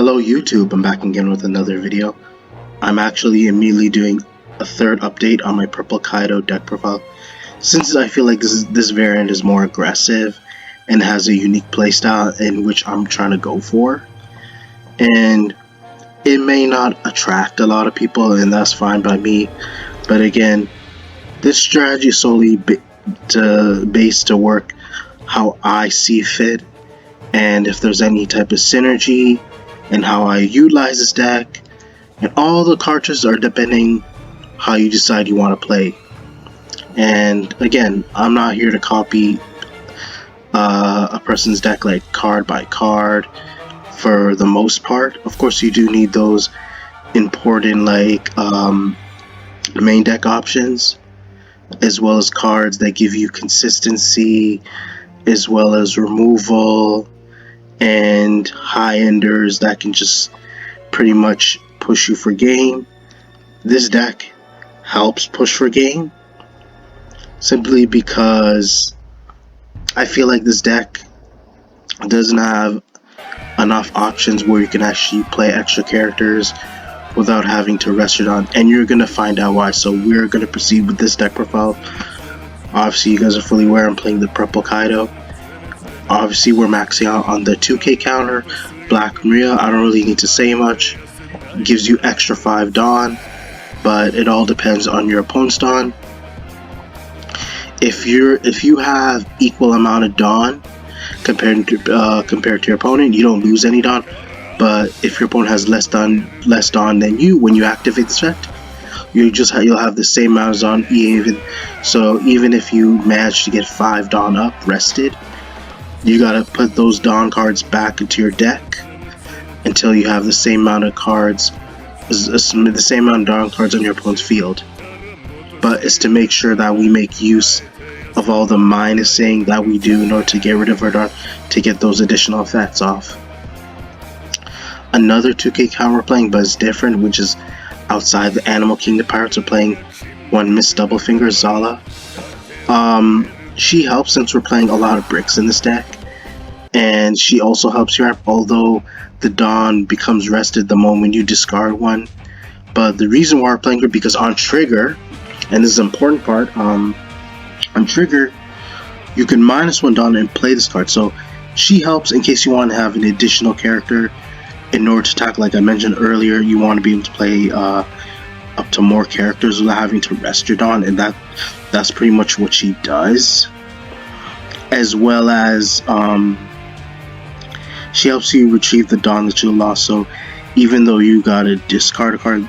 Hello YouTube, I'm back again with another video. I'm actually immediately doing a third update on my purple Kaido deck profile, since I feel like this variant is more aggressive and has a unique playstyle in which I'm trying to go for. And it may not attract a lot of people, and that's fine by me, but again, this strategy is solely based to work how I see fit, and if there's any type of synergy and how I utilize this deck, and all the cartridges are depending how you decide you want to play. And again, I'm not here to copy a person's deck like card by card for the most part. Of course, you do need those important like main deck options, as well as cards that give you consistency, as well as removal and high enders that can just pretty much push you for game. This deck helps push for game simply because I feel like this deck doesn't have enough options where you can actually play extra characters without having to rest it on, and you're gonna find out why. So we're gonna proceed with this deck profile. Obviously you guys are fully aware I'm playing the purple Kaido. Obviously we're maxing out on the 2k counter. Black Maria, I don't really need to say much. It gives you extra 5 Dawn, but it all depends on your opponent's Dawn. If you have equal amount of Dawn compared to your opponent, you don't lose any Dawn. But if your opponent has less Dawn than you, when you activate this effect, you'll have the same amount of Dawn even. So even if you manage to get 5 Dawn up rested, you gotta put those Dawn cards back into your deck until you have the same amount of cards, the same amount of Dawn cards on your opponent's field. But it's to make sure that we make use of all the minusing that we do in order to get rid of our Dawn, to get those additional effects off. Another 2k counter we're playing, but it's different, which is outside the Animal Kingdom Pirates. We're playing one Miss Doublefinger, Zala. She helps since we're playing a lot of bricks in this deck, and she also helps you out, although the Dawn becomes rested the moment you discard one. But the reason why we're playing her, because on trigger, and this is an important part, on trigger you can -1 Dawn and play this card. So she helps in case you want to have an additional character in order to attack. Like I mentioned earlier, you want to be able to play up to more characters without having to rest your Dawn, and that's pretty much what she does. As well as she helps you retrieve the Dawn that you lost. So even though you gotta discard a card,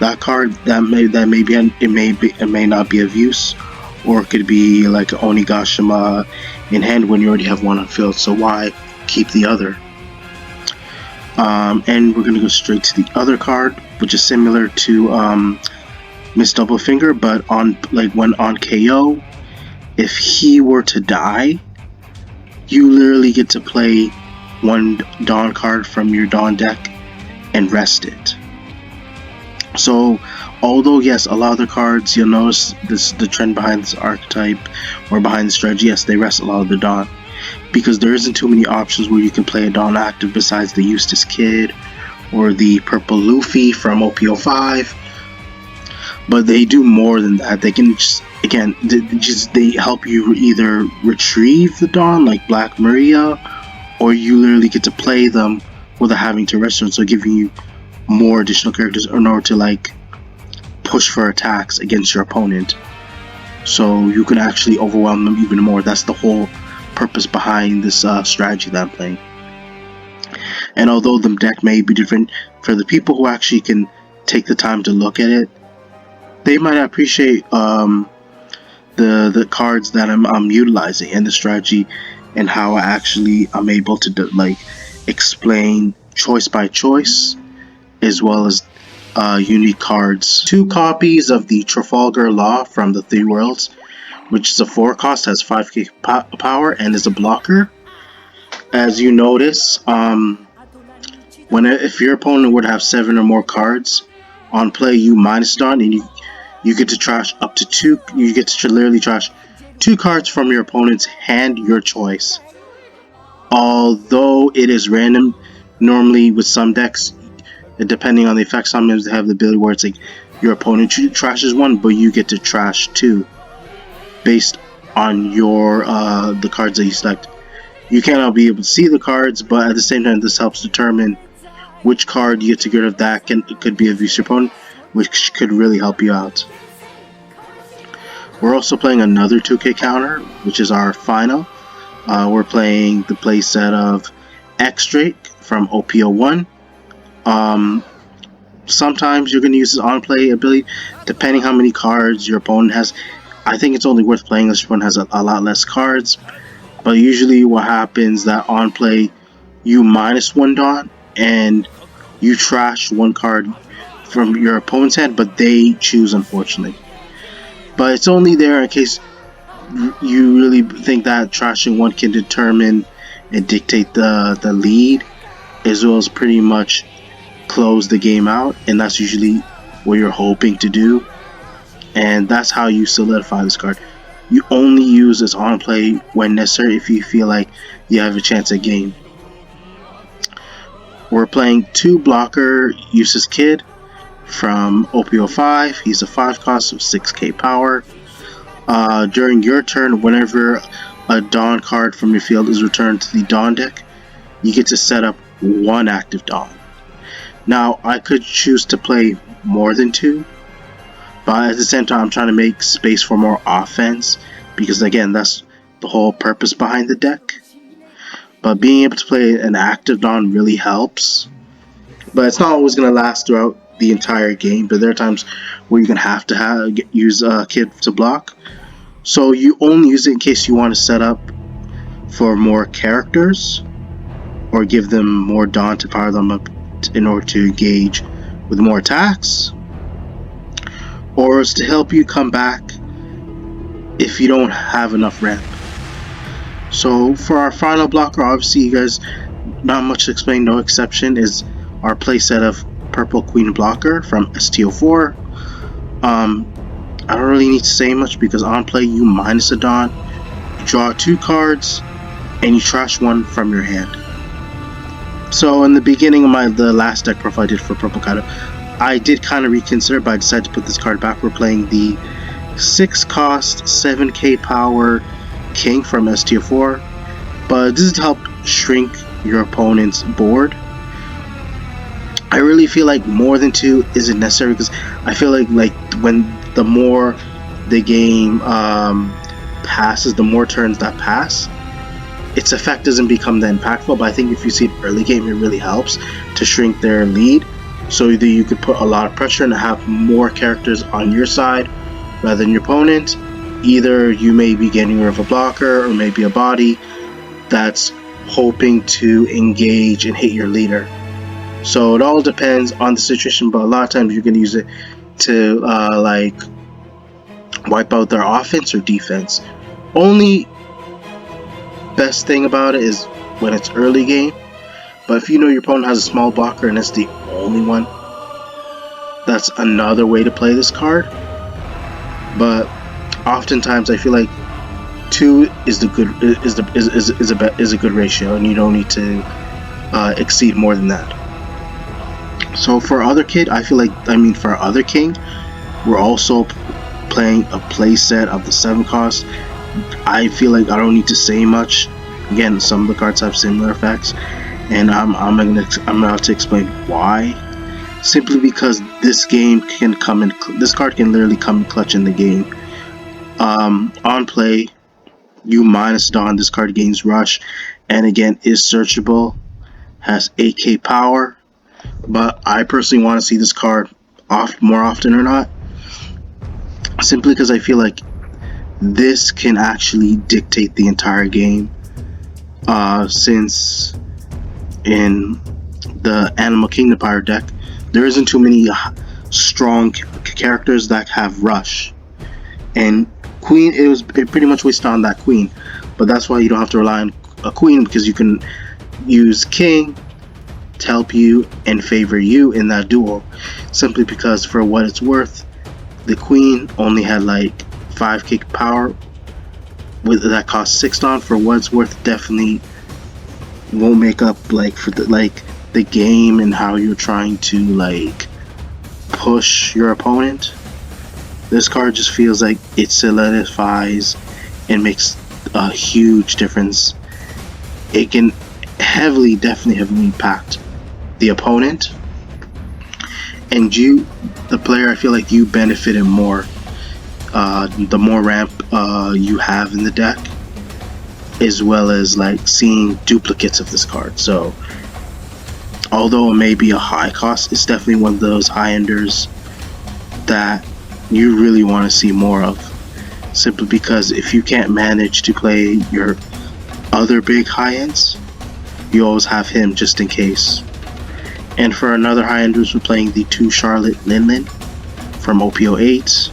it may not be of use, or it could be like Onigashima in hand when you already have one on field. So why keep the other? And we're gonna go straight to the other card, which is similar to Miss Doublefinger, but when on KO, if he were to die, you literally get to play one Dawn card from your Dawn deck and rest it. So although yes, a lot of the cards, you'll notice the trend behind this archetype or behind the strategy, yes, they rest a lot of the Dawn, because there isn't too many options where you can play a Dawn active besides the Eustace Kid or the purple Luffy from OP05. But they do more than that. They can just, again, they help you either retrieve the Dawn like Black Maria, or you literally get to play them without having to rest them, so giving you more additional characters in order to like push for attacks against your opponent, so you can actually overwhelm them even more. That's the whole purpose behind this strategy that I'm playing. And although the deck may be different, for the people who actually can take the time to look at it, they might appreciate the cards that I'm utilizing and the strategy, and how I'm able to like explain choice by choice, as well as unique cards. 2 copies of the Trafalgar Law from the 3 Worlds, which is a 4 cost, has 5k power, and is a blocker. As you notice, if your opponent would have 7 or more cards on play, you minus Dawn, and you get to trash up to 2. You get to literally trash 2 cards from your opponent's hand, your choice. Although it is random, Normally with some decks, depending on the effect, sometimes they have the ability where it's like your opponent trashes one, but you get to trash two based on your the cards that you select. You cannot be able to see the cards, but at the same time, this helps determine which card you get to get rid of that could be abuse your opponent, which could really help you out. We're also playing another 2K counter, which is our final. We're playing the playset of X-Drake from OPO1. Sometimes you're going to use his on-play ability, depending how many cards your opponent has. I think it's only worth playing if your opponent has a lot less cards. But usually what happens that on play, you -1 Dawn, and you trash one card from your opponent's hand, but they choose, unfortunately. But it's only there in case you really think that trashing one can determine and dictate the lead, as well as pretty much close the game out, and that's usually what you're hoping to do. And that's how you solidify this card. You only use this on play when necessary if you feel like you have a chance at game. We're playing 2 blocker Useless Kid from OPO5. He's a 5 cost with 6k power. During your turn, whenever a Dawn card from your field is returned to the Dawn deck, you get to set up 1 active Dawn. Now, I could choose to play more than 2, but at the same time, I'm trying to make space for more offense, because again, that's the whole purpose behind the deck. But being able to play an active Dawn really helps. But it's not always going to last throughout the entire game, but there are times where you're going to have to use a Kid to block. So you only use it in case you want to set up for more characters, or give them more Dawn to power them up in order to engage with more attacks, or is to help you come back if you don't have enough ramp. So for our final blocker, obviously you guys, not much to explain, no exception, is our playset of Purple Queen blocker from STO4. I don't really need to say much, because on play you -1 Dawn, you draw 2 cards, and you trash 1 from your hand. So in the beginning of the last deck profile I did for Purple Kaido, I did kind of reconsider, but I decided to put this card back. We're playing the 6 cost, 7k power King from STO4, but this is to help shrink your opponent's board. I really feel like more than 2 isn't necessary, because I feel like when the more the game passes, the more turns that pass, its effect doesn't become that impactful. But I think if you see it early game, it really helps to shrink their lead. So either you could put a lot of pressure and have more characters on your side rather than your opponent. Either you may be getting rid of a blocker, or maybe a body that's hoping to engage and hit your leader. So it all depends on the situation, but a lot of times you're going to use it to like wipe out their offense or defense. Only best thing about it is when it's early game. But if you know your opponent has a small blocker and it's the only one, that's another way to play this card. But oftentimes I feel like 2 is a good ratio, and you don't need to exceed more than that. So for other kid, for our other king, we're also playing a playset of the 7 cost. I feel like I don't need to say much. Again, some of the cards have similar effects, and I'm about to explain why. Simply because this card can literally come in clutch in the game. On play, you -Dawn. This card gains rush, and again is searchable. Has 8k power, but I personally want to see this card more often or not. Simply because I feel like this can actually dictate the entire game. Since in the Animal Kingdom Power deck, there isn't too many strong characters that have rush, and Queen, it pretty much wasted on that Queen. But that's why you don't have to rely on a Queen, because you can use King to help you and favor you in that duel. Simply because, for what it's worth, the Queen only had like 5k power with that cost 6 Dawn. For what it's worth, definitely won't make up for the the game and how you're trying to like push your opponent, this card just feels like it solidifies and makes a huge difference. It can definitely heavily impact the opponent, and you, the player, I feel like you benefited more the more ramp you have in the deck, as well as like seeing duplicates of this card. So although it may be a high cost, it's definitely one of those high-enders that you really want to see more of, simply because if you can't manage to play your other big high-ends, you always have him just in case. And for another high-enders, we're playing the 2 Charlotte Linlin from OPO8.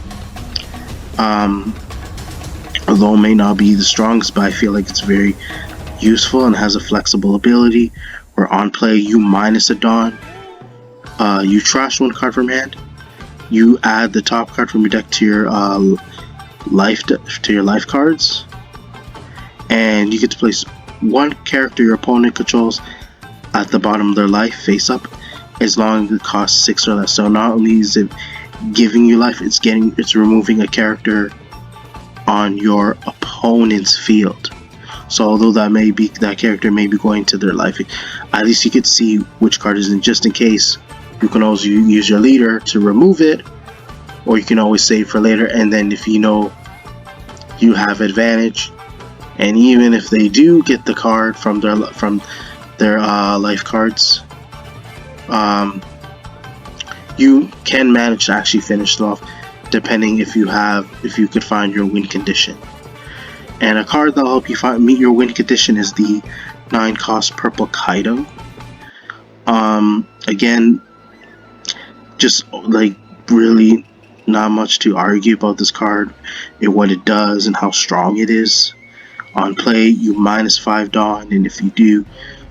Although it may not be the strongest, but I feel like it's very useful and has a flexible ability where on play you minus a Dawn, you trash 1 card from hand, you add the top card from your deck to your life cards, and you get to place 1 character your opponent controls at the bottom of their life face up, as long as it costs 6 or less. So not only is it giving you life, it's removing a character on your opponent's field. So although that character may be going to their life, at least you could see which card is in, just in case. You can always use your leader to remove it, or you can always save for later, and then if you know you have advantage, and even if they do get the card from their life cards, you can manage to actually finish it off, depending if you could find your win condition. And a card that'll help you meet your win condition is the 9-cost purple Kaido. Again, just like really not much to argue about this card and what it does and how strong it is. On play, you minus 5 Dawn, and if you do,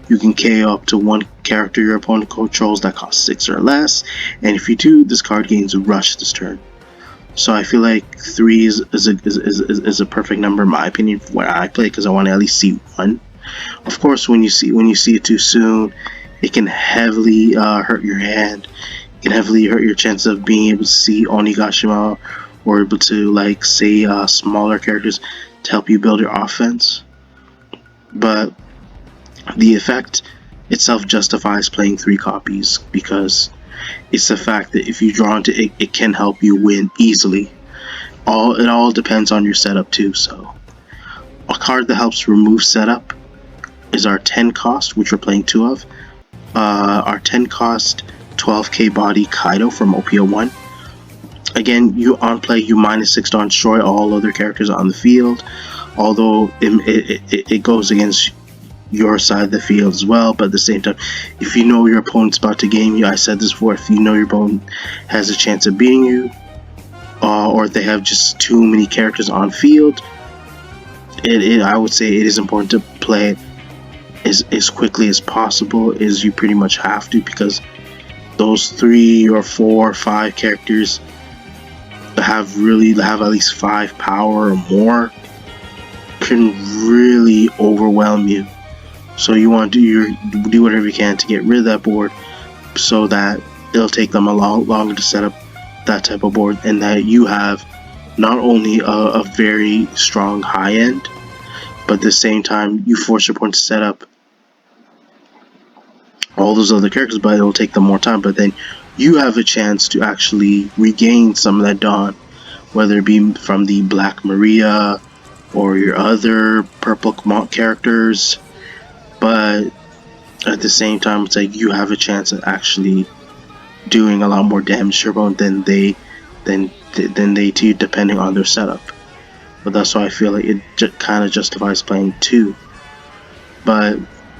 you can KO up to 1 character your opponent controls that costs 6 or less, and if you do, this card gains a rush this turn. So I feel like 3 is a perfect number in my opinion for what I play, because I want to at least see 1. Of course, when you see it too soon, it can heavily hurt your hand. It can heavily hurt your chance of being able to see Onigashima, or able to like say smaller characters to help you build your offense. But the effect itself justifies playing 3 copies, because it's the fact that if you draw into it, it can help you win easily. It all depends on your setup too. So a card that helps remove setup is our 10 cost, which we're playing 2 of. Our 10 cost 12k body Kaido from OPO1. Again, you on play, you minus 6 Dawn, destroy all other characters on the field. Although it goes against your side of the field as well, but at the same time, if you know your opponent's about to game you, I said this before, if you know your opponent has a chance of beating you, or if they have just too many characters on field, I would say it is important to play it as quickly as possible, as you pretty much have to, because those 3 or 4 or 5 characters that have at least 5 power or more can really overwhelm you. So you want to do whatever you can to get rid of that board, so that it'll take them a lot longer to set up that type of board, and that you have not only a very strong high end, but at the same time you force your opponent to set up all those other characters, but it'll take them more time. But then you have a chance to actually regain some of that Dawn, whether it be from the Black Maria or your other purple characters. But at the same time, it's like you have a chance of actually doing a lot more damage to your opponent than they do, depending on their setup. But that's why I feel like it kind of justifies playing 2. But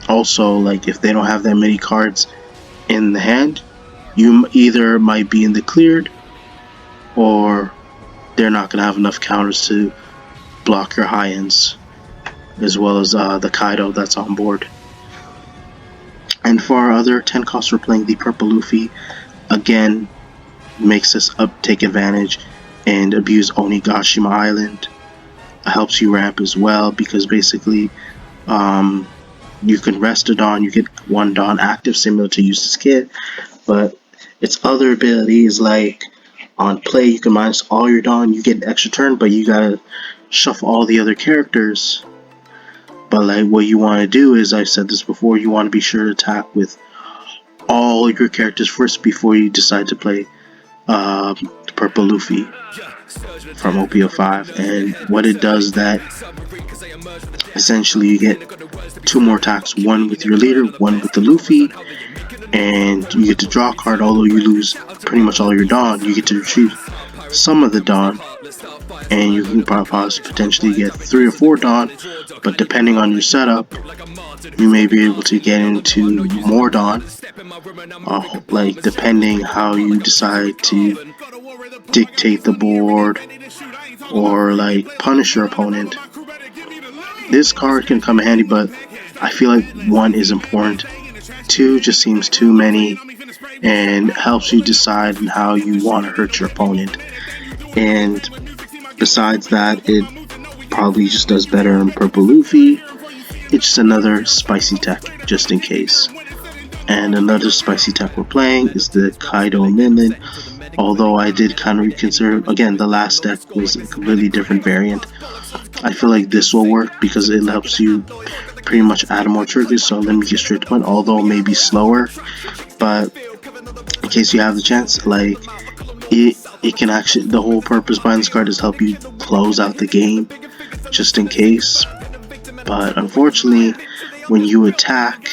also, like, if they don't have that many cards in the hand, you either might be in the cleared, or they're not going to have enough counters to block your high ends, as well as the Kaido that's on board. And for our other 10 costs, we're playing the purple Luffy. Again, makes us take advantage and abuse Onigashima Island. Helps you ramp as well, because basically you can rest a Dawn, you get one Dawn active, similar to Eustace Kid, but its other ability is like on play, you can minus all your Dawn, you get an extra turn, but you gotta shuffle all the other characters. But like what you want to do is, I said this before, you want to be sure to attack with all your characters first before you decide to play the Purple Luffy from OPO5. And what it does that essentially you get two more attacks, one with your leader, one with the Luffy, and you get to draw a card. Although you lose pretty much all your Dawn, you get to retrieve some of the Dawn, and you can potentially get 3 or 4 Dawn, but depending on your setup, you may be able to get into more Dawn, like depending how you decide to dictate the board or like punish your opponent. This card can come in handy, but I feel like 1 is important. 2 just seems too many and helps you decide how you want to hurt your opponent. And besides that, it probably just does better in Purple Luffy. It's just another spicy tech, just in case. And another spicy tech we're playing is the Kaido Linlin. Although I did kind of reconsider, again, the last deck was a completely different variant. I feel like this will work because it helps you pretty much add more triggers, so let me get straight to the point, although it may be slower. But in case you have the chance, like, it can actually, the whole purpose behind this card is help you close out the game, just in case. But unfortunately, when you attack,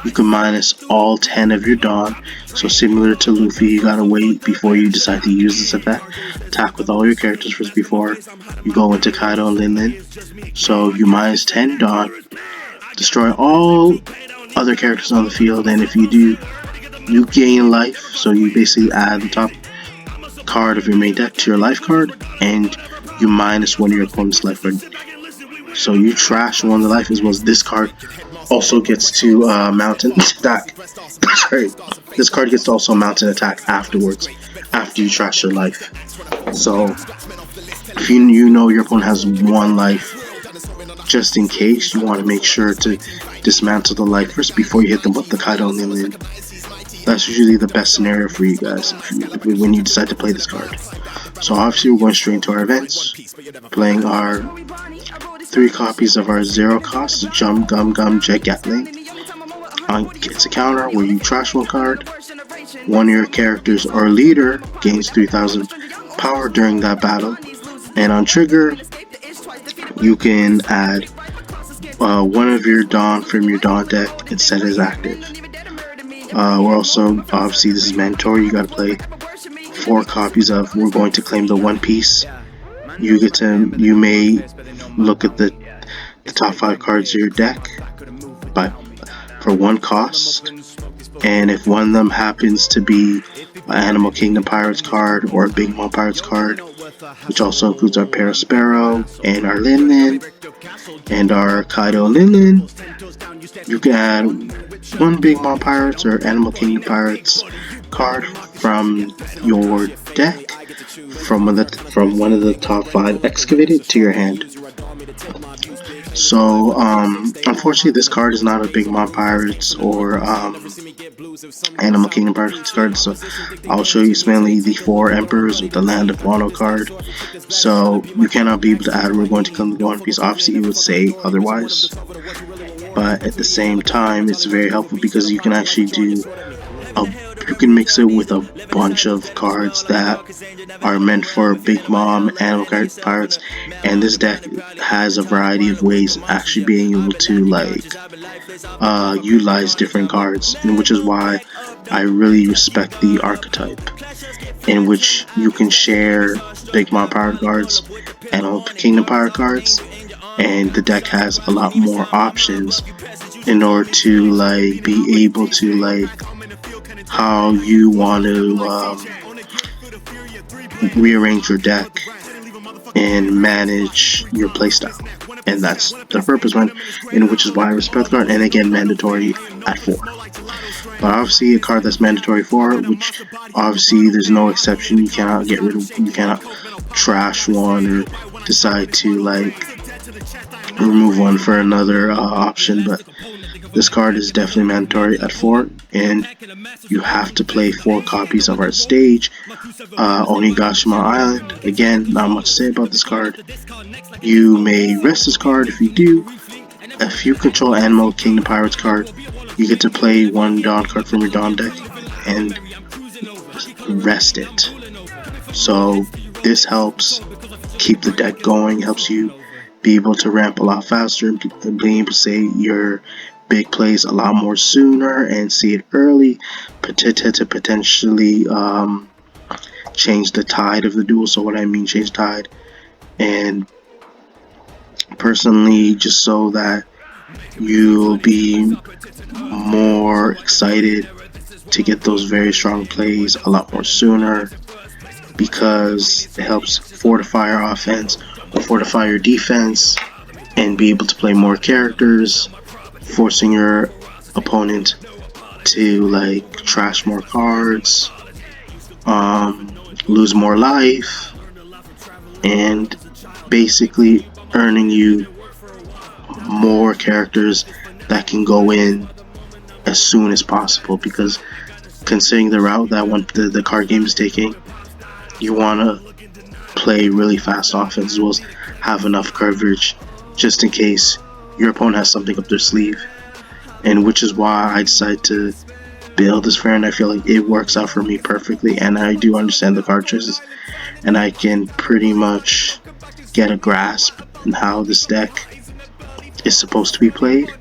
you can minus all 10 of your Dawn. So similar to Luffy, you gotta wait before you decide to use this effect. Attack with all your characters first before you go into Kaido and Linlin. So you minus 10 Dawn, destroy all other characters on the field, and if you do, you gain life. So you basically add the top card of your main deck to your life card, and you minus 1 of your opponent's life card. So you trash 1 of the life, as well as this card also gets to mount an attack. Sorry, this card gets to also mount an attack afterwards, after you trash your life. So if you know your opponent has 1 life, just in case, you want to make sure to dismantle the life first before you hit them with the Kaido Linlin. That's usually the best scenario for you guys when you decide to play this card. So obviously we're going straight into our events, playing our 3 copies of our 0 cost Jump Gum Gum Jet Gatling. It's a counter where you trash 1 card, 1 of your characters or leader gains 3000 power during that battle, and on trigger you can add 1 of your Dawn from your Dawn deck and set it as active. We're also, obviously this is mandatory, you gotta play 4 copies of We're Going to Claim the One Piece. You may look at the top 5 cards of your deck for 1 cost, and if one of them happens to be an Animal Kingdom Pirates card or a Big Mom Pirates card, which also includes our Parasparrow and our Linlin and our Kaido Linlin, you can add 1 Big Mom Pirates or Animal Kingdom Pirates card from your deck from one of the top 5 excavated to your hand. So unfortunately this card is not a Big Mom Pirates or Animal Kingdom Pirates card, so I'll show you it's mainly the 4 Emperors with the Land of Wano card. So you cannot be able to add We're Going to Claim the One Piece. Obviously it would say otherwise, but at the same time it's very helpful because you can actually you can mix it with a bunch of cards that are meant for Big Mom, Animal Pirates, and this deck has a variety of ways of actually being able to like utilize different cards, and which is why I really respect the archetype, in which you can share Big Mom Pirate cards and Kingdom Pirate cards, and the deck has a lot more options in order to like be able to like how you want to rearrange your deck and manage your playstyle, and that's the purpose one, and which is why I respect the card. And again, mandatory at 4. But obviously a card that's mandatory 4, which obviously there's no exception, you cannot get rid of, you cannot trash 1 or decide to like remove 1 for another option. But This card is definitely mandatory at 4, and you have to play 4 copies of our stage, Onigashima Island. Again, not much to say about this card. You may rest this card. If you do, if you control Animal Kingdom Pirates card, you get to play 1 Dawn card from your Dawn deck and rest it. So this helps keep the deck going, helps you be able to ramp a lot faster and being able to say your big plays a lot more sooner and see it early, to potentially change the tide of the duel. So what I mean change tide, and personally just so that you'll be more excited to get those very strong plays a lot more sooner, because it helps fortify our offense or fortify your defense and be able to play more characters, forcing your opponent to like trash more cards, lose more life, and basically earning you more characters that can go in as soon as possible. Because considering the route that the card game is taking, you want to play really fast offense as well as have enough coverage just in case your opponent has something up their sleeve. And which is why I decided to build this variant. I feel like it works out for me perfectly, and I do understand the card choices, and I can pretty much get a grasp on how this deck is supposed to be played,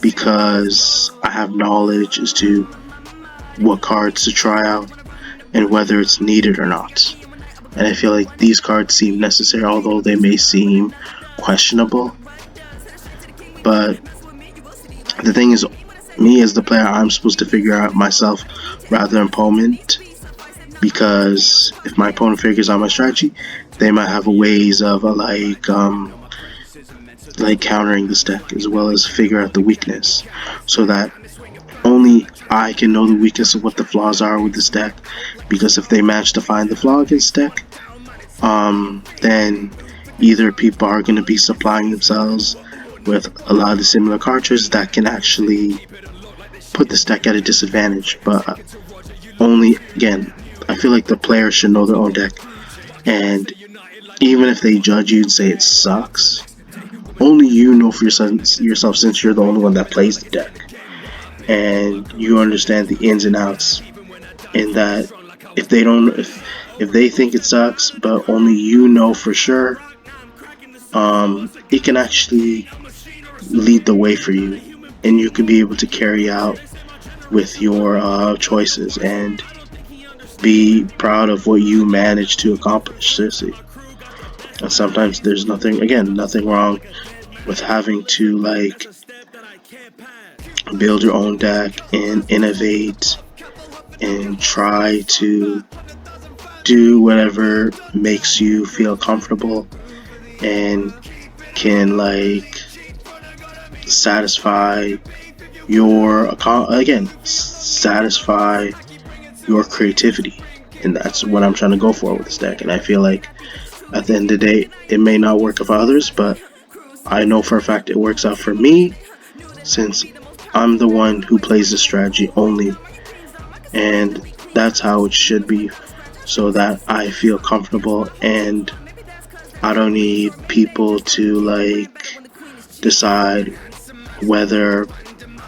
because I have knowledge as to what cards to try out and whether it's needed or not. And I feel like these cards seem necessary, although they may seem questionable. But the thing is, me as the player, I'm supposed to figure out myself rather than opponent, because if my opponent figures out my strategy, they might have ways of like countering this deck, as well as figure out the weakness, so that only I can know the weakness of what the flaws are with this deck. Because if they manage to find the flaw against deck, then either people are going to be supplying themselves with a lot of the similar cartridges that can actually put this deck at a disadvantage. But only, again, I feel like the player should know their own deck, and even if they judge you and say it sucks, only you know for yourself, since you're the only one that plays the deck, and you understand the ins and outs. In that, if they think it sucks, but only you know for sure, it can actually lead the way for you, and you can be able to carry out with your choices and be proud of what you managed to accomplish. Seriously. And sometimes there's nothing wrong with having to like build your own deck and innovate and try to do whatever makes you feel comfortable and can like satisfy your creativity. And that's what I'm trying to go for with this deck. And I feel like at the end of the day, it may not work for others, but I know for a fact it works out for me, since I'm the one who plays the strategy only, and that's how it should be, so that I feel comfortable and I don't need people to like decide whether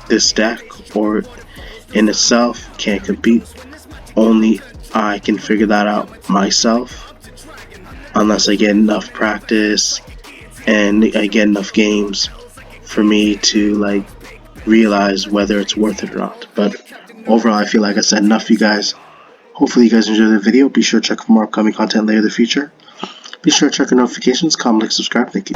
this deck or in itself can't compete. Only I can figure that out myself, unless I get enough practice and I get enough games for me to like realize whether it's worth it or not. But overall, I feel like I said enough for you guys. Hopefully you guys enjoyed the video. Be sure to check for more upcoming content later in the future. Be sure to check your notifications, comment, like, subscribe. Thank you.